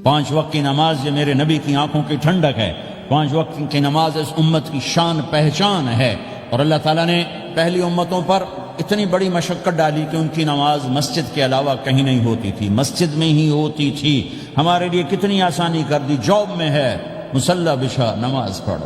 5 وقت کی نماز یہ میرے نبی کی آنکھوں کی ٹھنڈک ہے، 5 وقت کی نماز اس امت کی شان پہچان ہے۔ اور اللہ تعالیٰ نے پہلی امتوں پر اتنی بڑی مشقت ڈالی کہ ان کی نماز مسجد کے علاوہ کہیں نہیں ہوتی تھی، مسجد میں ہی ہوتی تھی۔ ہمارے لیے کتنی آسانی کر دی، جاب میں ہے مصلی بچھا نماز پڑھ،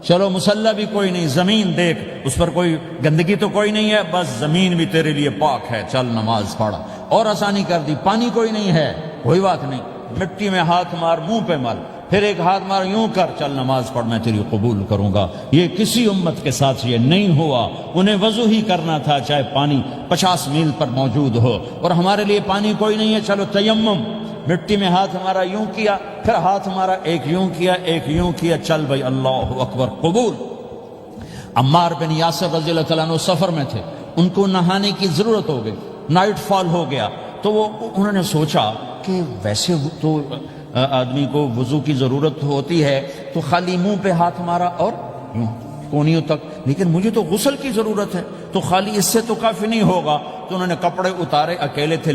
چلو مصلی بھی کوئی نہیں، زمین دیکھ اس پر کوئی گندگی تو کوئی نہیں ہے، بس زمین بھی تیرے لیے پاک ہے، چل نماز پڑھ۔ اور آسانی کر دی، پانی کوئی نہیں ہے، کوئی بات نہیں، مٹی میں ہاتھ مار، منہ پہ مل، پھر ایک ہاتھ مار، یوں کر، چل نماز پڑھ، میں تیری قبول کروں گا۔ یہ کسی امت کے ساتھ یہ نہیں ہوا، انہیں وضو ہی کرنا تھا چاہے پانی 50 میل پر موجود ہو۔ اور ہمارے لیے پانی کوئی نہیں ہے، چلو تیمم، مٹی میں ہاتھ ہمارا یوں کیا، پھر ہاتھ ہمارا ایک یوں کیا، ایک یوں کیا، چل بھائی اللہ اکبر قبول۔ عمار بن یاسر رضی اللہ تعالیٰ عنہ سفر میں تھے، ان کو نہانے کی ضرورت ہو گئی، نائٹ فال ہو گیا، تو انہوں نے سوچا کہ ویسے تو آدمی کو وضو کی ضرورت ہوتی ہے تو خالی منہ پہ ہاتھ مارا اور یوں کونیوں تک، لیکن مجھے تو غسل کی ضرورت ہے، تو خالی اس سے تو کافی نہیں ہوگا۔ تو انہوں نے کپڑے اتارے، اکیلے تھے،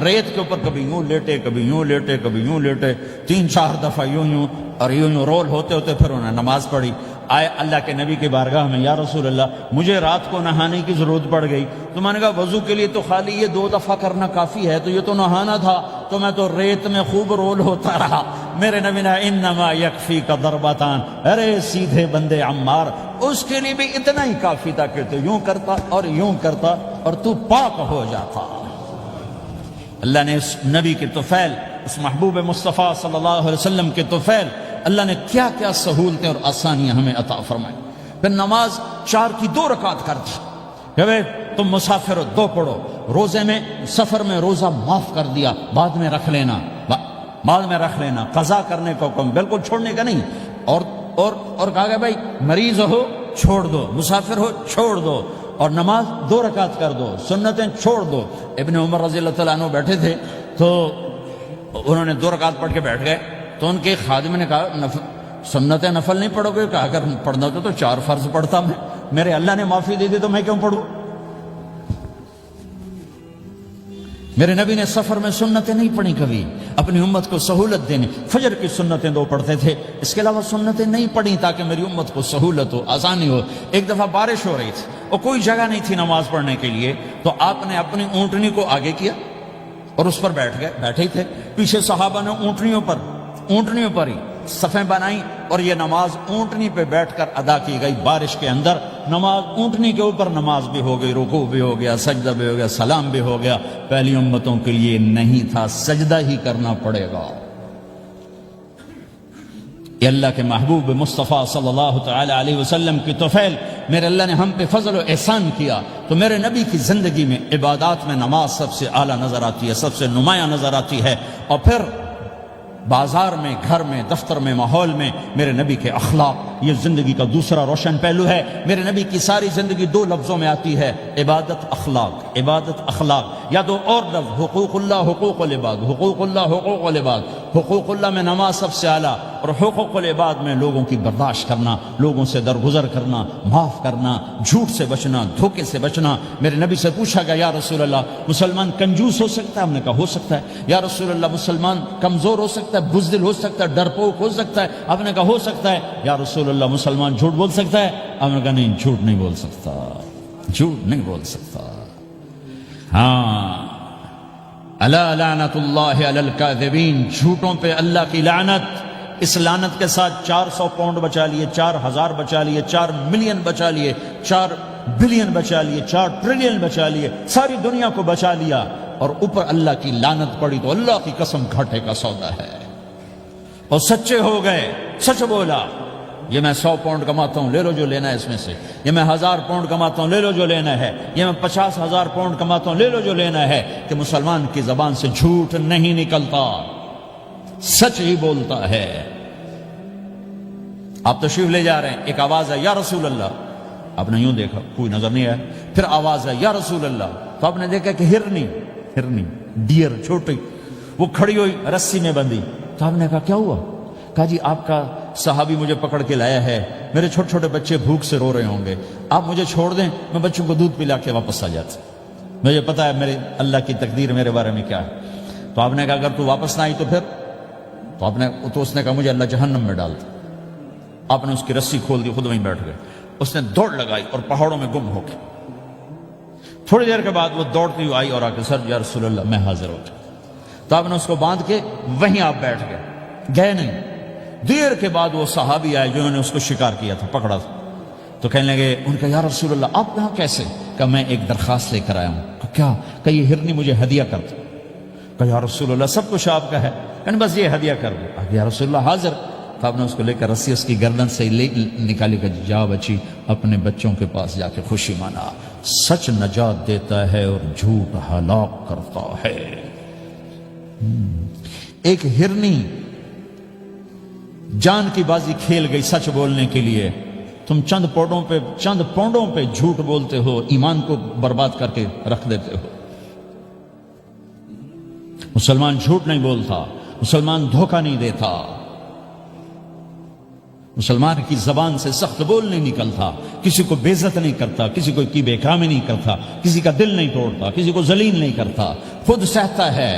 ریت کے اوپر کبھی یوں لیٹے، کبھی یوں لیٹے، کبھی یوں لیٹے، 3-4 دفعہ یوں یوں اور یوں رول ہوتے ہوتے پھر انہوں نے نماز پڑھی۔ آئے اللہ کے نبی کی بارگاہ میں، یا رسول اللہ مجھے رات کو نہانے کی ضرورت پڑ گئی، تو میں نے کہا وضو کے لیے تو خالی یہ 2 دفعہ کرنا کافی ہے، تو یہ تو نہانا تھا، تو میں تو ریت میں خوب رول ہوتا رہا۔ میرے نبی نے انما یکفیک ضربتان، ارے سیدھے بندے عمار، اس کے لیے بھی اتنا ہی کافی تھا کہ تو یوں کرتا اور یوں کرتا اور تو پاک ہو جاتا۔ اللہ نے اس نبی کے طفیل، اس محبوب مصطفیٰ صلی اللہ علیہ وسلم کے طفیل، اللہ نے کیا کیا سہولتیں اور آسانیاں ہمیں عطا فرمائیں۔ پھر نماز 4 کی 2 رکعت کر دی کہ بھئی تم مسافر ہو 2 پڑھو، روزے میں سفر میں روزہ معاف کر دیا، بعد میں رکھ لینا، بعد میں رکھ لینا، قضا کرنے کا حکم، بالکل چھوڑنے کا نہیں۔ اور کہا کہ بھائی مریض ہو چھوڑ دو، مسافر ہو چھوڑ دو، اور نماز 2 رکعت کر دو، سنتیں چھوڑ دو۔ ابن عمر رضی اللہ تعالیٰ عنہ بیٹھے تھے تو انہوں نے 2 رکعت پڑھ کے بیٹھ گئے، تو ان کے خادم نے کہا سنتیں نفل نہیں پڑھو گے؟ کہا اگر پڑھنا تو 4 فرض پڑھتا میں، میرے اللہ نے معافی دے دی تو میں کیوں پڑھوں؟ میرے نبی نے سفر میں سنتیں نہیں پڑھی کبھی، اپنی امت کو سہولت دینے، فجر کی سنتیں 2 پڑھتے تھے، اس کے علاوہ سنتیں نہیں پڑھی تاکہ میری امت کو سہولت ہو، آسانی ہو۔ ایک دفعہ بارش ہو رہی تھی اور کوئی جگہ نہیں تھی نماز پڑھنے کے لیے، تو آپ نے اپنی اونٹنی کو آگے کیا اور اس پر بیٹھ گئے، بیٹھے ہی تھے، پیچھے صحابہ نے اونٹنیوں پر ہی صفیں بنائیں، اور یہ نماز اونٹنی پہ بیٹھ کر ادا کی گئی۔ بارش کے اندر نماز اونٹنی کے اوپر نماز بھی ہو گئی، رکوع بھی ہو گیا، سجدہ بھی ہو گیا، سلام بھی ہو گیا۔ پہلی امتوں کے لیے نہیں تھا، سجدہ ہی کرنا پڑے گا۔ یہ اللہ کے محبوب مصطفیٰ صلی اللہ تعالی علیہ وسلم کی طفیل، میرے اللہ نے ہم پہ فضل و احسان کیا، تو میرے نبی کی زندگی میں عبادات میں نماز سب سے اعلیٰ نظر آتی ہے، سب سے نمایاں نظر آتی ہے۔ اور پھر بازار میں، گھر میں، دفتر میں، ماحول میں میرے نبی کے اخلاق، یہ زندگی کا دوسرا روشن پہلو ہے۔ میرے نبی کی ساری زندگی 2 لفظوں میں آتی ہے، عبادت اخلاق، عبادت اخلاق، یا 2 اور لفظ، حقوق اللہ حقوق العباد، حقوق اللہ حقوق العباد۔ حقوق اللہ میں نماز سب سے اعلیٰ، اور حقوق العباد میں لوگوں کی برداشت کرنا، لوگوں سے درگزر کرنا، معاف کرنا، جھوٹ سے بچنا، دھوکے سے بچنا۔ میرے نبی سے پوچھا گیا یا رسول اللہ مسلمان کنجوس ہو سکتا ہے؟ ہم نے کہا ہو سکتا ہے۔ یا رسول اللہ مسلمان کمزور ہو سکتا ہے، بزدل ہو سکتا ہے، ڈرپوک ہو سکتا ہے؟ آپ نے کہا ہو سکتا ہے۔ یا رسول اللہ مسلمان جھوٹ بول سکتا ہے؟ آپ نے کہا نہیں، جھوٹ نہیں بول سکتا، جھوٹ نہیں بول سکتا۔ ہاں، الا لعنت اللہ علی الکاذبین، جھوٹوں پہ اللہ کی لعنت۔ اس لعنت کے ساتھ 400 پاؤنڈ بچا لیے، 4000 بچا لیے، 4 ملین بچا لیے، 4 بلین بچا لیے، 4 ٹریلین بچا لیے، ساری دنیا کو بچا لیا، اور اوپر اللہ کی لعنت پڑی تو اللہ کی قسم گھاٹے کا سودا ہے۔ اور سچے ہو گئے، سچ بولا، یہ میں 100 پاؤنڈ کماتا ہوں، لے لو جو لینا ہے اس میں سے، یہ میں 1000 پاؤنڈ کماتا ہوں، لے لو جو لینا ہے، یہ میں 50,000 پاؤنڈ کماتا ہوں، لے لو جو لینا ہے، کہ مسلمان کی زبان سے جھوٹ نہیں نکلتا، سچ ہی بولتا ہے۔ آپ تشریف لے جا رہے ہیں، ایک آواز ہے یا رسول اللہ، آپ نے یوں دیکھا، کوئی نظر نہیں آیا، پھر آواز ہے یا رسول اللہ، تو آپ نے دیکھا کہ ہرنی ڈیئر چھوٹی وہ کھڑی ہوئی، رسی میں بندھی، تو آپ نے کہا کیا ہوا؟ کہا جی آپ کا صحابی مجھے پکڑ کے لایا ہے، میرے چھوٹے چھوٹے بچے بھوک سے رو رہے ہوں گے، آپ مجھے چھوڑ دیں، میں بچوں کو دودھ پلا کے واپس آ جاتا، مجھے پتا ہے میرے اللہ کی تقدیر میرے بارے میں کیا ہے۔ تو آپ نے کہا اگر تو واپس نہ آئی تو پھر تو اس نے کہا مجھے اللہ جہنم میں ڈال دے. آپ نے اس کی رسی کھول دی, خود وہیں بیٹھ گئے. اس نے دوڑ لگائی اور پہاڑوں میں گم ہو گئی. تھوڑی دیر کے بعد وہ دوڑتی ہوئی آئی اور آ کے سر یا رسول اللہ میں حاضر ہو گیا. تو آپ نے اس کو باندھ کے وہیں آپ بیٹھ گئے نہیں. دیر کے بعد وہ صحابی آئے جنہوں نے اس کو شکار کیا تھا, پکڑا تھا. تو کہنے لگے, ان کا یا رسول اللہ آپ یہاں کیسے؟ کہ میں ایک درخواست لے کر آیا ہوں. کیا؟ کہ یہ ہرنی مجھے ہدیہ کر دو. کہ یا رسول اللہ سب کچھ آپ کا ہے, یعنی بس یہ ہدیہ کر دو. یا رسول اللہ حاضر. تو آپ نے اس کو لے کر رسی اس کی گردن سے نکالی کہ جا بچی اپنے بچوں کے پاس جا کے خوشی منا. سچ نجات دیتا ہے اور جھوٹ ہلاک کرتا ہے. ایک ہرنی جان کی بازی کھیل گئی سچ بولنے کے لیے. تم چند پونڈوں پہ جھوٹ بولتے ہو, ایمان کو برباد کر کے رکھ دیتے ہو. مسلمان جھوٹ نہیں بولتا, مسلمان دھوکہ نہیں دیتا, مسلمان کی زبان سے سخت بول نہیں نکلتا, کسی کو بے عزت نہیں کرتا, کسی کو کی بے کامی نہیں کرتا, کسی کا دل نہیں توڑتا, کسی کو ذلیل نہیں کرتا, خود سہتا ہے,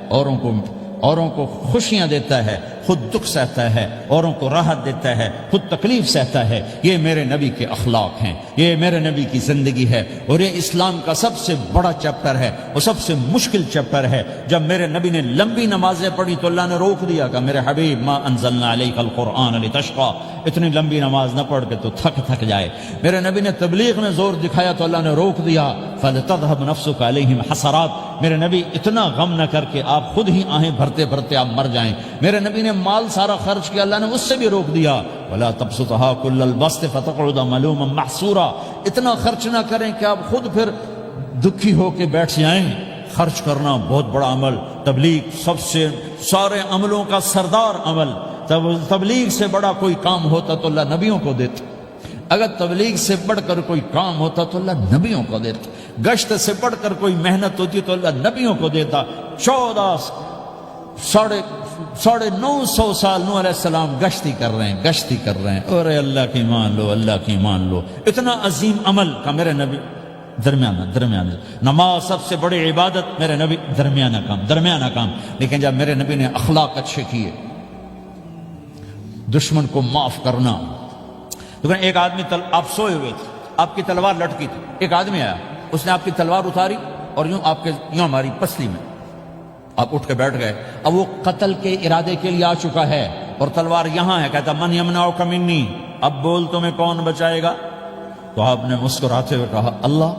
اوروں کو خوشیاں دیتا ہے, خود دکھ سہتا ہے, اوروں کو راحت دیتا ہے, خود تکلیف سہتا ہے. یہ میرے نبی کے اخلاق ہیں, یہ میرے نبی کی زندگی ہے, اور یہ اسلام کا سب سے بڑا چیپٹر ہے, اور سب سے مشکل چیپٹر ہے. جب میرے نبی نے لمبی نمازیں پڑھی تو اللہ نے روک دیا کہ میرے حبیب ما انزلنا علیک القرآن لتشقى, اتنی لمبی نماز نہ پڑھ کے تو تھک جائے. میرے نبی نے تبلیغ میں زور دکھایا تو اللہ نے روک دیا, فلتذهب نفسك علیہم حسرات. میرے نبی اتنا غم نہ کر کے آپ خود ہی آہیں بھرتے بھرتے آپ مر جائیں. میرے نبی نے مال سارا خرچ کیا, اللہ نے اس سے بھی روک دیا. ولا تبسطها كل البسط فتقعد ملوما محسورا. اتنا خرچ نہ کریں کہ آپ خود پھر دکھی ہو کے بیٹھ جائیں. خرچ کرنا بہت بڑا عمل, تبلیغ سب سے سارے عملوں کا سردار عمل. تبلیغ سے بڑا کوئی کام ہوتا تو اللہ نبیوں کو دیتا. اگر تبلیغ سے بڑھ کر کوئی کام ہوتا تو اللہ نبیوں کو دیتا. گشت سے بڑھ کر کوئی محنت ہوتی تو اللہ نبیوں کو دیتا. 950 سال نوح علیہ السلام گشتی کر رہے ہیں. اور اللہ کی مان لو, اللہ کی مان لو. اتنا عظیم عمل کا میرے نبی درمیانہ. نماز سب سے بڑی عبادت, میرے نبی درمیانہ کام. لیکن جب میرے نبی نے اخلاق اچھے کیے, دشمن کو معاف کرنا. لیکن ایک آدمی آپ سوئے ہوئے تھے, آپ کی تلوار لٹکی تھی, ایک آدمی آیا, اس نے آپ کی تلوار اتاری اور یوں ماری پسلی میں. آپ اٹھ کے بیٹھ گئے. اب وہ قتل کے ارادے کے لیے آ چکا ہے اور تلوار یہاں ہے. کہتا من یمنعک منی, اب بول تمہیں کون بچائے گا؟ تو آپ نے مسکراتے ہوئے کہا اللہ.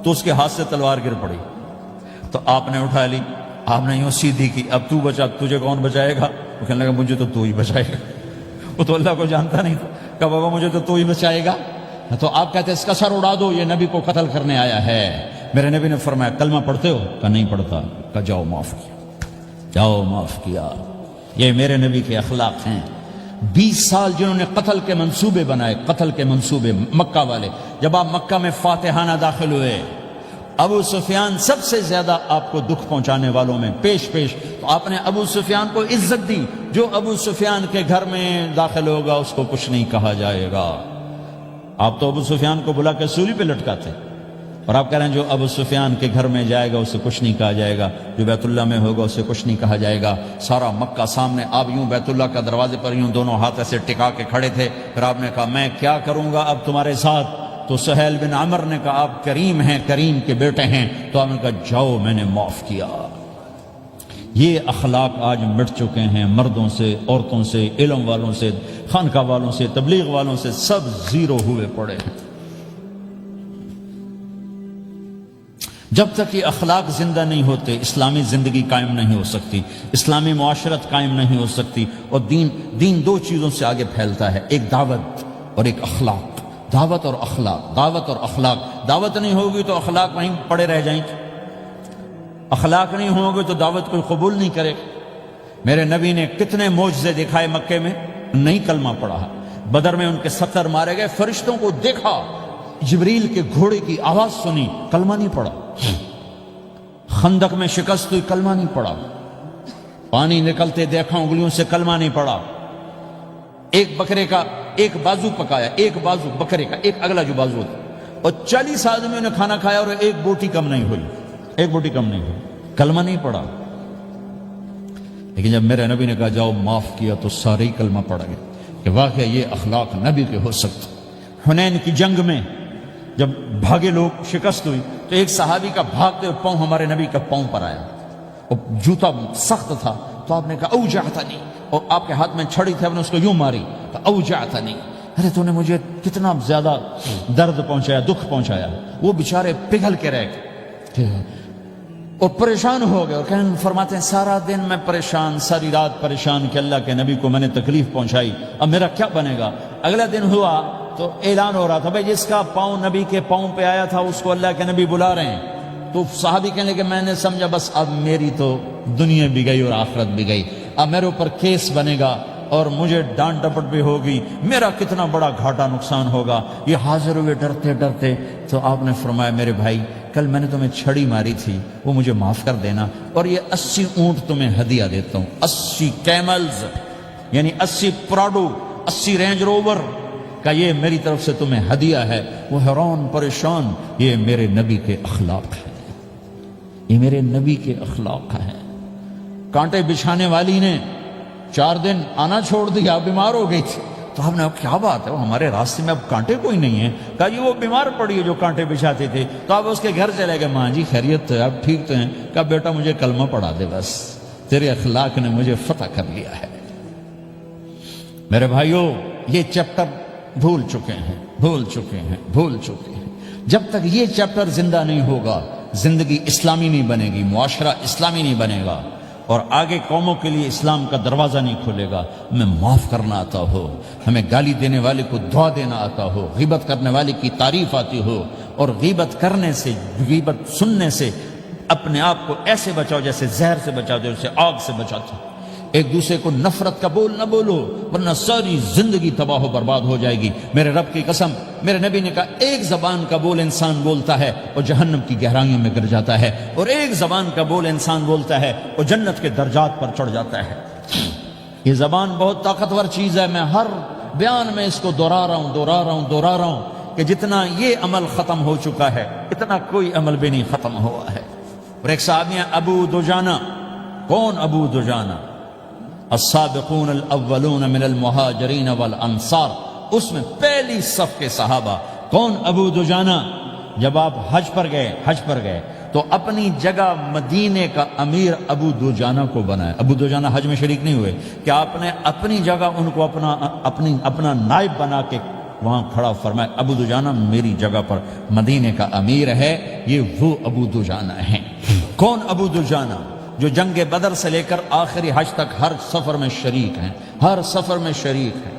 تو اس کے ہاتھ سے تلوار گر پڑی. تو آپ نے اٹھا لی, آپ نے یوں سیدھی کی, اب تو بچا, تجھے کون بچائے گا؟ وہ کہنے لگا مجھے تو ہی بچائے گا. وہ تو اللہ کو جانتا نہیں تھا. کہ بابا مجھے تو ہی بچائے گا. تو آپ کہتے ہیں اس کا سر اڑا دو, یہ نبی کو قتل کرنے آیا ہے. میرے نبی نے فرمایا کلمہ پڑھتے ہو؟ کہ نہیں پڑھتا. کہ جاؤ معاف کیا. یہ میرے نبی کے اخلاق ہیں. 20 سال جنہوں نے قتل کے منصوبے بنائے, مکہ والے. جب آپ مکہ میں فاتحانہ داخل ہوئے, ابو سفیان سب سے زیادہ آپ کو دکھ پہنچانے والوں میں پیش. تو آپ نے ابو سفیان کو عزت دی. جو ابو سفیان کے گھر میں داخل ہوگا اس کو کچھ نہیں کہا جائے گا. آپ تو ابو سفیان کو بلا کے سولی پہ لٹکاتے, اور آپ کہہ رہے ہیں جو ابو سفیان کے گھر میں جائے گا اسے کچھ نہیں کہا جائے گا, جو بیت اللہ میں ہوگا اسے کچھ نہیں کہا جائے گا. سارا مکہ سامنے, آپ یوں بیت اللہ کا دروازے پر یوں دونوں ہاتھ ایسے ٹکا کے کھڑے تھے. پھر آپ نے کہا میں کیا کروں گا اب تمہارے ساتھ؟ تو سہیل بن عمر نے کہا آپ کریم ہیں, کریم کے بیٹے ہیں. تو آپ نے کہا جاؤ میں نے معاف کیا. یہ اخلاق آج مٹ چکے ہیں. مردوں سے, عورتوں سے, علم والوں سے, خانقاہ والوں سے, تبلیغ والوں سے, سب زیرو ہوئے پڑے ہیں. جب تک یہ اخلاق زندہ نہیں ہوتے اسلامی زندگی قائم نہیں ہو سکتی, اسلامی معاشرت قائم نہیں ہو سکتی. اور دین 2 چیزوں سے آگے پھیلتا ہے, ایک دعوت اور ایک اخلاق. دعوت اور اخلاق. دعوت نہیں ہوگی تو اخلاق وہیں پڑے رہ جائیں گے. اخلاق نہیں ہوں گے تو دعوت کوئی قبول نہیں کرے. میرے نبی نے کتنے معجزے دکھائے مکے میں, نہیں کلمہ پڑھا. بدر میں ان کے 70 مارے گئے, فرشتوں کو دیکھا, جبریل کے گھوڑے کی آواز سنی, کلمہ نہیں پڑھا. خندق میں شکست ہوئی, کلمہ نہیں پڑھا. پانی نکلتے دیکھا, انگلیوں سے کلمہ نہیں پڑھا. ایک بکرے کا ایک بازو پکایا, ایک بازو بکرے کا, ایک اگلا جو بازو تھا, اور 40 آدمیوں نے کھانا کھایا اور ایک بوٹی کم نہیں ہوئی. کلمہ نہیں پڑھا. لیکن جب میرے نبی نے کہا جاؤ معاف کیا تو سارے ہی کلمہ پڑ گئے کہ واقعہ یہ اخلاق نبی کے ہو سکتے۔ حنین کی جنگ میں جب بھاگے لوگ، شکست ہوئی، تو ایک صحابی کا بھاگتے ہوئے پاؤں ہمارے نبی کا پاؤں پر آیا، اور جوتا سخت تھا، تو آپ نے کہا اوجعتنی، اور آپ کے ہاتھ میں چھڑی تھی، آپ نے اس کو یوں ماری تو اوجعتنی، ارے تو نے مجھے کتنا زیادہ درد پہنچایا، دکھ پہنچایا۔ وہ بیچارے پگھل کے رہ گئے اور پریشان ہو گئے، اور کہیں فرماتے ہیں سارا دن میں پریشان، ساری رات پریشان کہ اللہ کے نبی کو میں نے تکلیف پہنچائی، اب میرا کیا بنے گا۔ اگلا دن ہوا تو اعلان ہو رہا تھا بھائی جس کا پاؤں نبی کے پاؤں پہ آیا تھا اس کو اللہ کے نبی بلا رہے ہیں۔ تو صحابی کہنے لگے میں نے سمجھا بس اب میری تو دنیا بھی گئی اور آخرت بھی گئی، اب میرے اوپر کیس بنے گا اور مجھے ڈانٹ ڈپٹ بھی ہوگی، میرا کتنا بڑا گھاٹا نقصان ہوگا۔ یہ حاضر ہوئے ڈرتے ڈرتے، تو آپ نے فرمایا میرے بھائی کل میں نے تمہیں چھڑی ماری تھی، وہ مجھے معاف کر دینا، اور یہ 80 اونٹ تمہیں ہدیہ دیتا ہوں، 80 کیملز یعنی 80 پراڈو، 80 رینج روور کا یہ میری طرف سے تمہیں ہدیہ ہے۔ وہ حیران پریشان، یہ میرے نبی کے اخلاق ہیں، یہ میرے نبی کے اخلاق ہیں۔ کانٹے بچھانے والی نے 4 دن آنا چھوڑ دیا، بیمار ہو گئی تھی، تو ہم نے کیا بات ہے، وہ ہمارے راستے میں اب کانٹے کوئی نہیں ہیں، کہا جی وہ بیمار پڑی ہے جو کانٹے بچھاتے تھے، تو آپ اس کے گھر چلے گئے، ماں جی خیریت تو ہے، اب ٹھیک تو ہیں، کہا بیٹا مجھے کلمہ پڑھا دے، بس تیرے اخلاق نے مجھے فتح کر لیا ہے۔ میرے بھائیوں یہ چیپٹر بھول چکے ہیں، بھول چکے ہیں، بھول چکے ہیں۔ جب تک یہ چیپٹر زندہ نہیں ہوگا زندگی اسلامی نہیں بنے گی، معاشرہ اسلامی نہیں بنے گا، اور آگے قوموں کے لیے اسلام کا دروازہ نہیں کھلے گا۔ ہمیں معاف کرنا آتا ہو، ہمیں گالی دینے والے کو دعا دینا آتا ہو، غیبت کرنے والے کی تعریف آتی ہو، اور غیبت کرنے سے، غیبت سننے سے اپنے آپ کو ایسے بچاؤ جیسے زہر سے بچاؤ، جیسے آگ سے بچاتے ہو۔ ایک دوسرے کو نفرت کا بول نہ بولو ورنہ ساری زندگی تباہ و برباد ہو جائے گی۔ میرے رب کی قسم، میرے نبی نے کہا ایک زبان کا بول انسان بولتا ہے اور جہنم کی گہرائیوں میں گر جاتا ہے، اور ایک زبان کا بول انسان بولتا ہے اور جنت کے درجات پر چڑھ جاتا ہے۔ یہ زبان بہت طاقتور چیز ہے، میں ہر بیان میں اس کو دہرا رہا ہوں کہ جتنا یہ عمل ختم ہو چکا ہے اتنا کوئی عمل بھی نہیں ختم ہوا ہے۔ اور ایک صحابی ہیں ابو دجانہ۔ کون ابو دجانہ؟ السابقون الاولون من المہاجرین والانصار، اس میں پہلی صف کے صحابہ۔ کون ابو دجانہ؟ جب آپ حج پر گئے تو اپنی جگہ مدینے کا امیر ابو دجانہ کو بنایا۔ ابو دجانہ حج میں شریک نہیں ہوئے کہ آپ نے اپنی جگہ ان کو اپنا نائب بنا کے وہاں کھڑا فرمایا ابو دجانہ میری جگہ پر مدینے کا امیر ہے، یہ وہ ابو دجانہ ہیں۔ کون ابو دجانہ؟ جو جنگ بدر سے لے کر آخری حج تک ہر سفر میں شریک ہیں، ہر سفر میں شریک ہیں۔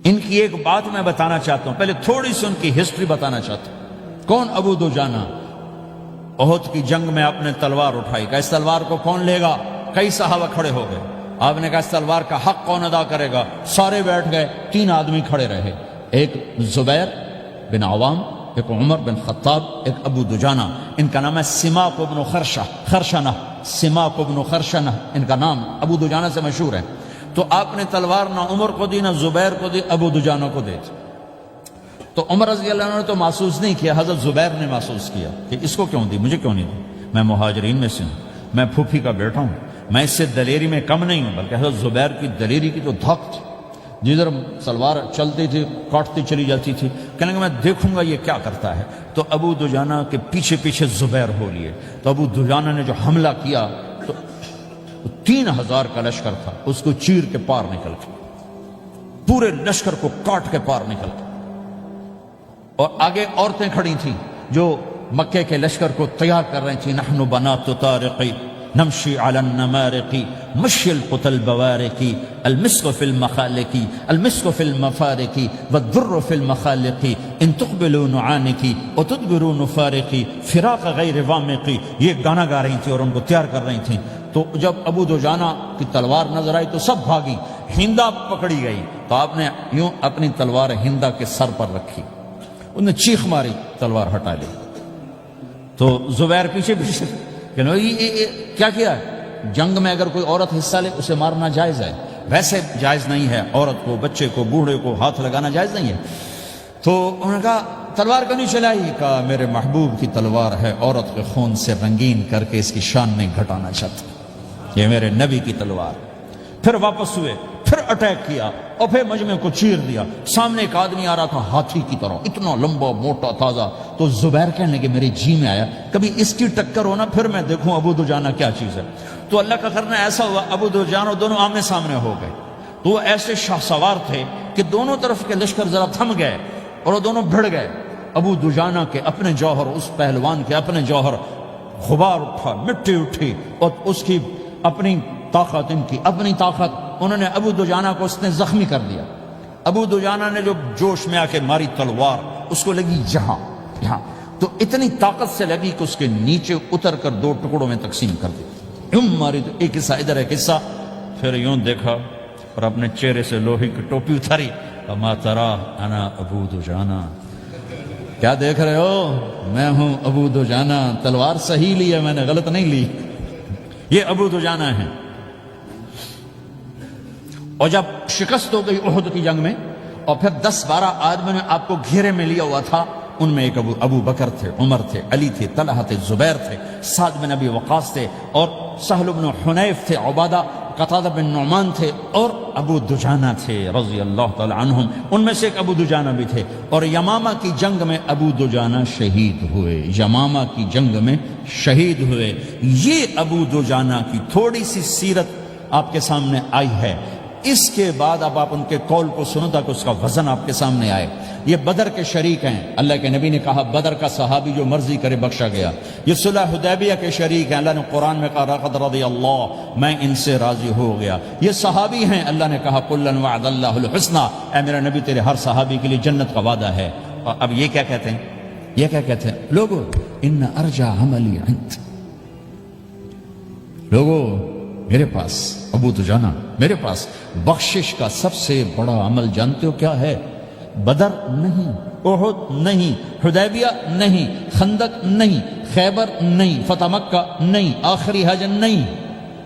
ان کی ایک بات میں بتانا چاہتا ہوں، پہلے تھوڑی سی ان کی ہسٹری بتانا چاہتا ہوں۔ کون ابو دجانہ؟ احد کی جنگ میں آپ نے تلوار اٹھائی، کہ اس تلوار کو کون لے گا؟ کئی صحابہ کھڑے ہو گئے، آپ نے کہا اس تلوار کا حق کون ادا کرے گا؟ سارے بیٹھ گئے، 3 آدمی کھڑے رہے، ایک زبیر بن عوام، ایک عمر بن خطاب، ایک ابو دجانہ۔ ان کا نام ہے سماک بن خرشنہ، سماک بن خرشنہ ان کا نام ابو دجانہ سے مشہور ہے۔ تو آپ نے تلوار نہ عمر کو دی، نہ زبیر کو دی، ابو دجانہ کو دی۔ تو عمر رضی اللہ عنہ نے تو محسوس نہیں کیا، حضرت زبیر نے محسوس کیا کہ اس کو کیوں دی، مجھے کیوں نہیں دی؟ میں مہاجرین میں سے ہوں، میں پھوپھی کا بیٹا ہوں، میں اس سے دلیری میں کم نہیں ہوں۔ بلکہ حضرت زبیر کی دلیری کی تو دھک تھی، جدھر سلوار چلتی تھی کاٹتی چلی جاتی تھی، کہنے کہ میں دیکھوں گا یہ کیا کرتا ہے۔ تو ابو دجانہ کے پیچھے پیچھے زبیر ہو لیے۔ تو ابو دجانہ نے جو حملہ کیا تو 3000 کا لشکر تھا، اس کو چیر کے پار نکل کے، پورے لشکر کو کاٹ کے پار نکل کے، اور آگے عورتیں کھڑی تھیں جو مکے کے لشکر کو تیار کر رہی تھیں۔ نحن بنات طارقی نمشی علی النمارقی مشی القتل بوارقی المسک فی المخالقی المسک فی المفارقی والدر فی المخالقی ان تقبلوا نعانقی وتدبروا نفارقی فراق غیر وامقی۔ یہ گانا گا رہی تھیں اور ان کو تیار کر رہی تھیں۔ تو جب ابو دجانہ کی تلوار نظر آئی تو سب بھاگی، ہندا پکڑی گئی، تو آپ نے یوں اپنی تلوار ہندا کے سر پر رکھی، انہوں نے چیخ ماری، تلوار ہٹا لی۔ تو زبیر پیچھے پیچھے کہ کیا کیا ہے؟ جنگ میں اگر کوئی عورت حصہ لے اسے مارنا جائز ہے، ویسے جائز نہیں ہے، عورت کو، بچے کو، بوڑھے کو ہاتھ لگانا جائز نہیں ہے۔ تو انہوں نے کہا تلوار کیوں نہیں چلائی؟ کہا میرے محبوب کی تلوار ہے، عورت کے خون سے رنگین کر کے اس کی شان نہیں گھٹانا چاہتا، یہ میرے نبی کی تلوار۔ پھر واپس ہوئے، پھر اٹیک کیا اور پھر مجمع کو چیر دیا۔ سامنے ایک آدمی آ رہا تھا ہاتھی کی طرح، اتنا لمبا موٹا تازہ، تو زبیر کہنے لگے میرے جی میں آیا کبھی اس کی ٹکر ہونا پھر میں دیکھوں ابو دجانہ کیا چیز ہے۔ تو اللہ کا کرنا ایسا ہوا، ابو دجانہ دونوں آمنے سامنے ہو گئے۔ تو وہ ایسے شاہ سوار تھے کہ دونوں طرف کے لشکر ذرا تھم گئے اور وہ دونوں بھڑ گئے۔ ابو دجانہ کے اپنے جوہر، اس پہلوان کے اپنے جوہر، غبار اٹھا، مٹی اٹھی، اور اس کی اپنی طاقت، ان کی اپنی طاقت، انہوں نے ابو دجانہ کو اس نے زخمی کر دیا۔ ابو دجانہ نے جو جوش میں آ کے ماری تلوار، اس کو لگی یہاں، تو اتنی طاقت سے لگی کہ اس کے نیچے اتر کر دو ٹکڑوں میں تقسیم کر دی۔ یوں ماری تو ایک حصہ ادھر، ایک حصہ، پھر یوں دیکھا اور اپنے چہرے سے لوہے کی ٹوپی اتاری، اما ترا انا ابو دجانہ، کیا دیکھ رہے ہو؟ میں ہوں ابو دجانہ، تلوار صحیح لی ہے میں نے، غلط نہیں لی۔ یہ ابو دجانہ ہیں۔ اور جب شکست ہو گئی احد کی جنگ میں، اور پھر 10-12 آدمیوں نے آپ کو گھیرے میں لیا ہوا تھا، ان میں ایک ابو بکر تھے، عمر تھے، علی تھے، طلحہ تھے، زبیر تھے، سعد بن ابی وقاص تھے، اور سہل بن حنیف تھے، عبادہ قتادہ بن نعمان تھے، اور ابو دجانہ تھے رضی اللہ تعالی عنہم۔ ان میں سے ایک ابو دجانہ بھی تھے، اور یمامہ کی جنگ میں ابو دجانہ شہید ہوئے، یمامہ کی جنگ میں شہید ہوئے۔ یہ ابو دجانہ کی تھوڑی سی سیرت آپ کے سامنے آئی ہے۔ اس کے بعد اب آپ ان کے قول کو سنو تاکہ اس کا وزن آپ کے سامنے آئے۔ یہ بدر کے شریک ہیں، اللہ کے نبی نے کہا بدر کا صحابی جو مرضی کرے بخشا گیا۔ یہ صلح حدیبیہ کے شریک ہیں، اللہ نے قرآن میں کہا لقد رضی اللہ، میں ان سے راضی ہو گیا۔ یہ صحابی ہیں، اللہ نے کہا کلا وعد اللہ الحسنی، اے میرا نبی تیرے ہر صحابی کے لیے جنت کا وعدہ ہے۔ اور اب یہ کیا کہتے ہیں؟ یہ کیا کہتے ہیں لوگو؟ ان ارجع عملی عند، لوگو میرے پاس، ابو دجانہ میرے پاس بخشش کا سب سے بڑا عمل جانتے ہو کیا ہے؟ بدر نہیں، احد نہیں، حدیبیہ نہیں، خندق نہیں، خیبر نہیں، فتح مکہ نہیں، آخری حج نہیں۔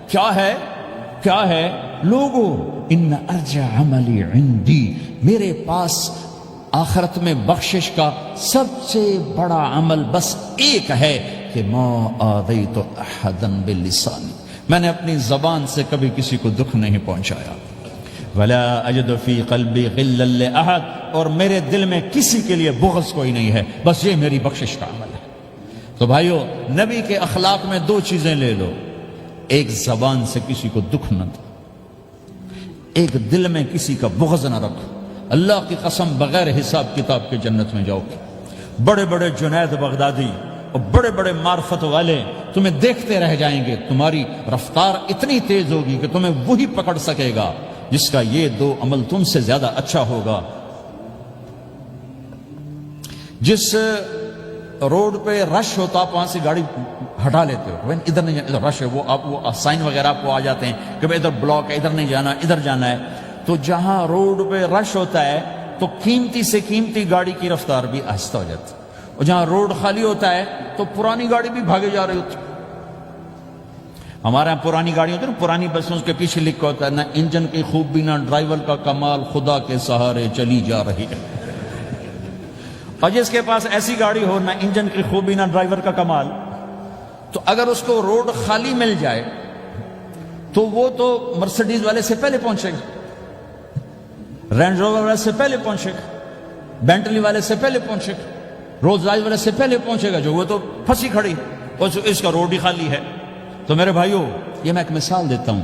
کیا ہے؟ کیا ہے لوگو؟ ان ارجع عملی عندی، میرے پاس آخرت میں بخشش کا سب سے بڑا عمل بس ایک ہے کہ ما آذیت احدا بلسانی، میں نے اپنی زبان سے کبھی کسی کو دکھ نہیں پہنچایا۔ ولا اجد فی قلبی غلا لاحد، اور میرے دل میں کسی کے لیے بغض کوئی نہیں ہے، بس یہ میری بخشش کا عمل ہے۔ تو بھائیو، نبی کے اخلاق میں دو چیزیں لے لو، ایک زبان سے کسی کو دکھ نہ دو، ایک دل میں کسی کا بغض نہ رکھو۔ اللہ کی قسم بغیر حساب کتاب کے جنت میں جاؤ گے۔ بڑے بڑے جنید بغدادی اور بڑے بڑے معرفت والے تمہیں دیکھتے رہ جائیں گے، تمہاری رفتار اتنی تیز ہوگی کہ تمہیں وہی پکڑ سکے گا جس کا یہ دو عمل تم سے زیادہ اچھا ہوگا۔ جس روڈ پہ رش ہوتا آپ وہاں سے گاڑی ہٹا لیتے ہو، ادھر نہیں جانا، ادھر رش ہے، وہ سائن وغیرہ آپ کو آ جاتے ہیں کہ ادھر بلاک ہے، ادھر نہیں جانا، ادھر جانا ہے۔ تو جہاں روڈ پہ رش ہوتا ہے تو قیمتی سے قیمتی گاڑی کی رفتار بھی آہستہ ہو جاتی ہے، اور جہاں روڈ خالی ہوتا ہے تو پرانی گاڑی بھی بھاگے جا رہی ہوتی ہے۔ ہمارے یہاں پرانی گاڑی ہوتی ہے نا، پرانی بسوں کے پیچھے لکھا ہوتا ہے نہ انجن کی خوبی نہ ڈرائیور کا کمال، خدا کے سہارے چلی جا رہی ہے۔ اور جس کے پاس ایسی گاڑی ہو، نہ انجن کی خوبی نہ ڈرائیور کا کمال، تو اگر اس کو روڈ خالی مل جائے تو وہ تو مرسیڈیز والے سے پہلے پہنچے گا، رینج روور والے سے پہلے پہنچے گا، بینٹلی والے سے پہلے پہنچے گا، رولز رائس والے سے پہلے پہنچے گا، جو وہ تو پھنسی کھڑی اور اس کا روڈ ہی خالی ہے۔ تو میرے بھائیو، یہ میں ایک مثال دیتا ہوں،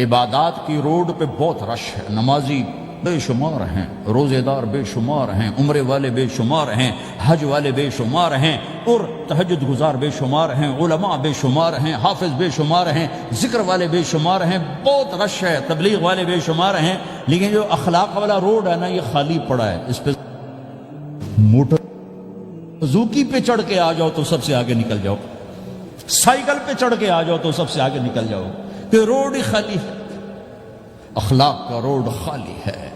عبادات کی روڈ پہ بہت رش ہے، نمازی بے شمار ہیں، روزے دار بے شمار ہیں، عمرے والے بے شمار ہیں، حج والے بے شمار ہیں، اور تہجد گزار بے شمار ہیں، علماء بے شمار ہیں، حافظ بے شمار ہیں، ذکر والے بے شمار ہیں، بہت رش ہے، تبلیغ والے بے شمار ہیں، لیکن جو اخلاق والا روڈ ہے نا، یہ خالی پڑا ہے۔ اس پہ موٹر زوکی پہ چڑھ کے آ جاؤ تو سب سے آگے نکل جاؤ، سائیکل پہ چڑھ کے آ جاؤ تو سب سے آگے نکل جاؤ، کہ روڈ ہی خالی ہے، اخلاق کا روڈ خالی ہے۔